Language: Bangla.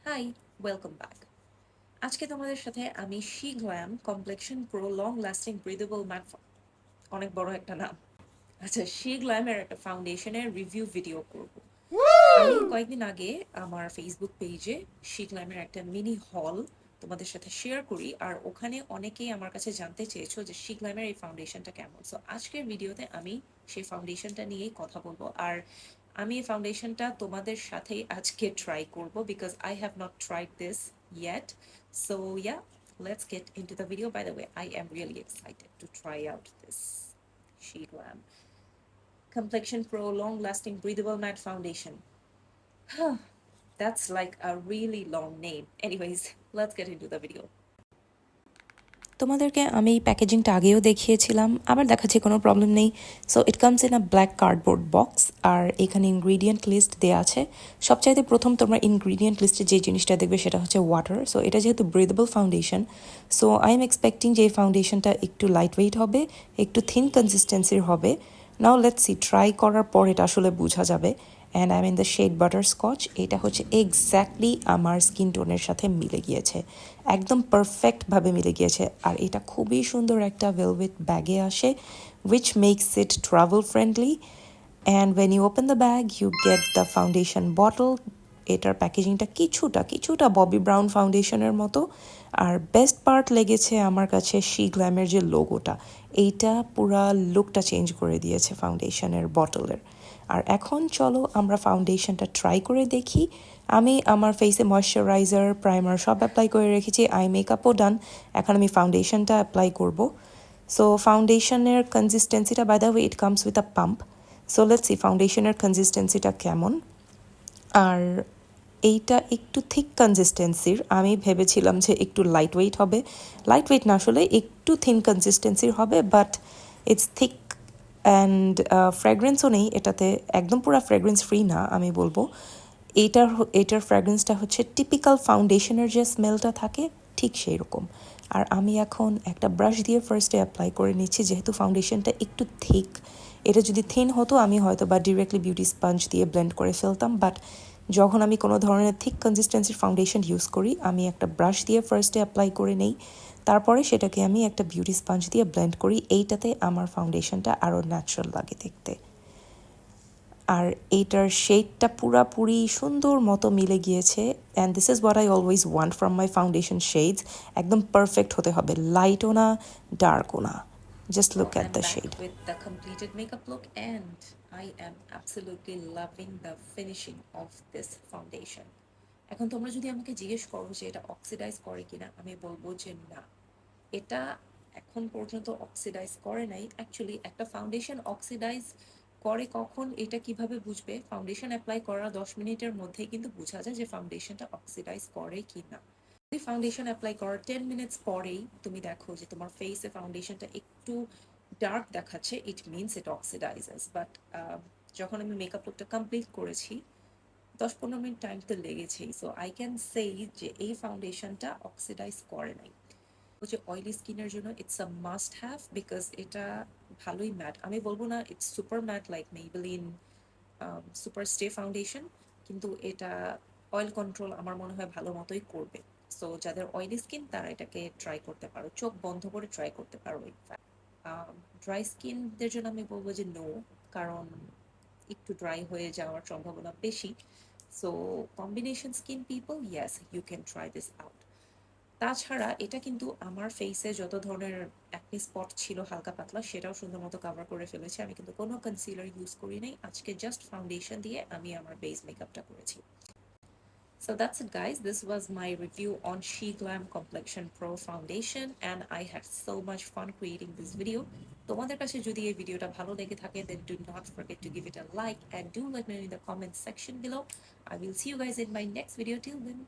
High, welcome back. আজকে তোমাদের সাথে আমি Sheglam complexion pro long lasting breathable matte, অনেক বড় একটা নাম। আচ্ছা, শিগ্ল্যামের একটা ফাউন্ডেশনের রিভিউ ভিডিও করব। আমি কয়েকদিন আগে আমার ফেসবুক পেজে শিগ্ল্যামের একটা মিনি হল তোমাদের সাথে শেয়ার করি, আর ওখানে অনেকেই আমার কাছে জানতে চেয়েছো যে শিগ্ল্যামের এই ফাউন্ডেশনটা কেমন। সো আজকের ভিডিওতে আমি সেই ফাউন্ডেশনটা নিয়েই কথা বলবো, আর আমি এই ফাউন্ডেশনটা তোমাদের সাথেই আজকে ট্রাই করব because I have not tried this yet. So yeah, let's get into the video. By the way, I am really excited to try out this SHEGLAM Complexion Pro Long Lasting Breathable Matte Foundation. That's like a really long name. Anyways, let's get into the video. তোমাদেরকে আমি এই প্যাকেজিংটা আগেও দেখিয়েছিলাম, আবার দেখাচ্ছি, কোনো প্রবলেম নেই। So it comes in a black cardboard box, আর এখানে ইনগ্রিডিয়েন্ট লিস্ট দেওয়া আছে। সবচাইতে প্রথম তোমরা ইনগ্রিডিয়েন্ট লিস্টে যে জিনিসটা দেখবে সেটা হচ্ছে ওয়াটার। সো এটা যেহেতু breathable foundation, so I am expecting যে এই ফাউন্ডেশনটা একটু লাইট ওয়েট হবে, একটু থিন কনসিস্টেন্সির হবে। নাও লেটস সি, ট্রাই করার পর এটা আসলে বোঝা যাবে। And I mean the shade butterscotch, এটা হচ্ছে এক্স্যাক্টলি আমার স্কিন টোনের সাথে মিলে গিয়েছে, একদম পারফেক্টভাবে মিলে গিয়েছে। আর এটা খুবই সুন্দর একটা ভেলভেট ব্যাগে আসে, which makes it travel friendly. And when you open the bag you get the foundation bottle. এটার প্যাকেজিংটা কিছুটা ববি ব্রাউন ফাউন্ডেশনের মতো। আর বেস্ট পার্ট লেগেছে আমার কাছে শিগ্ল্যামের যে লোগোটা, এইটা পুরা লুকটা চেঞ্জ করে দিয়েছে ফাউন্ডেশনের বটলের। আর এখন চলো আমরা ফাউন্ডেশনটা ট্রাই করে দেখি। আমি আমার ফেসে ময়শ্চারাইজার, প্রাইমার সব অ্যাপ্লাই করে রেখেছি, আই মেকআপও ডান। এখন আমি ফাউন্ডেশনটা অ্যাপ্লাই করব। সো ফাউন্ডেশনের কনসিস্টেন্সিটা, by the way, it comes with a pump. So let's see ফাউন্ডেশনের কনসিস্টেন্সিটা কেমন। আর এইটা একটু থিক কনসিস্টেন্সির, আমি ভেবেছিলাম যে একটু লাইট ওয়েট হবে। লাইট ওয়েট না, আসলে একটু থিন কনসিস্টেন্সির হবে, বাট ইটস থিক। অ্যান্ড ফ্র্যাগ্রেন্সও নেই এটাতে, একদম পুরো ফ্র্যাগ্রেন্স ফ্রি না আমি বলবো। এটার ফ্র্যাগ্রেন্সটা হচ্ছে টিপিক্যাল ফাউন্ডেশনের যে স্মেলটা থাকে ঠিক সেই রকম। আর আমি এখন একটা ব্রাশ দিয়ে ফার্স্টে অ্যাপ্লাই করে নিচ্ছি, যেহেতু ফাউন্ডেশনটা একটু থিক। এটা যদি থিন হতো আমি হয়তো বা ডিরেক্টলি বিউটি স্পঞ্জ দিয়ে ব্লেন্ড করে ফেলতাম, বাট যখন আমি কোনো ধরনের থিক কনসিস্টেন্সির ফাউন্ডেশন ইউজ করি, আমি একটা ব্রাশ দিয়ে ফার্স্টে অ্যাপ্লাই করে নেই, তারপরে সেটাকে আমি একটা বিউটি স্পঞ্জ দিয়ে ব্লেন্ড করি। এইটাতে আমার ফাউন্ডেশনটা আরও ন্যাচারাল লাগে দেখতে। আর এইটার শেডটা পুরাপুরি সুন্দর মতো মিলে গিয়েছে। And this is what I always want from my foundation shades. একদম পারফেক্ট হতে হবে, লাইটও না ডার্কও না। Just look at I'm the back shade. with the completed makeup look, and I am absolutely loving the finishing of this foundation. এখন তোমরা যদি আমাকে জিজ্ঞেস করো যে এটা অক্সিডাইজ করে কিনা, আমি বলবো যে না, এটা এখন পর্যন্ত অক্সিডাইজ করে নাই। অ্যাকচুয়ালি একটা ফাউন্ডেশন অক্সিডাইজ করে কখন, এটা কিভাবে বুঝবে? ফাউন্ডেশন অ্যাপ্লাই করার 10 মিনিটের মধ্যেই কিন্তু বোঝা যায় যে ফাউন্ডেশনটা অক্সিডাইজ করে কি না। যদি ফাউন্ডেশন অ্যাপ্লাই করার 10 মিনিটস পরেই তুমি দেখো যে তোমার ফেসে ফাউন্ডেশনটা একটু ডার্ক দেখাচ্ছে, ইট মিনস ইট অক্সিডাইজেস। বাট যখন আমি মেকআপ লুকটা কমপ্লিট করেছি, 10-15 মিনিট টাইম তো লেগেছেই। সো আই ক্যান সে যে এই ফাউন্ডেশনটা অক্সিডাইজ করে নাই। যে অয়েলি স্কিনের জন্য it's a must have, because এটা ভালোই ম্যাট। আমি বলবো না it's super matte like Maybelline super stay foundation, কিন্তু এটা অয়েল কন্ট্রোল আমার মনে হয় ভালো মতোই করবে। সো যাদের অয়েলি স্কিন তারা এটাকে ট্রাই করতে পারো, চোখ বন্ধ করে ট্রাই করতে পারো। ড্রাই স্কিনদের জন্য আমি বলবো যে নো, কারণ একটু ড্রাই হয়ে যাওয়ার সম্ভাবনা বেশি। So combination skin people, yes, you can try this out. তাছাড়া এটা কিন্তু আমার ফেসে যত ধরনের অ্যাকনি স্পট ছিল হালকা পাতলা, সেটাও সুন্দর মতো কভার করে ফেলেছে। আমি কিন্তু কোনো কনসিলার ইউজ করি নাই, আজকে জাস্ট ফাউন্ডেশন দিয়ে আমি আমার বেস মেকআপটা করেছি। So that's it, guys. This was my review on SHEGLAM Complexion Pro Foundation, and I had so much fun creating this video. তোমাদের কাছে যদি এই ভিডিওটা ভালো লেগে থাকে, then do not forget to give it a like and do let me know in the comment section below. I will see you guys in my next video. Till then,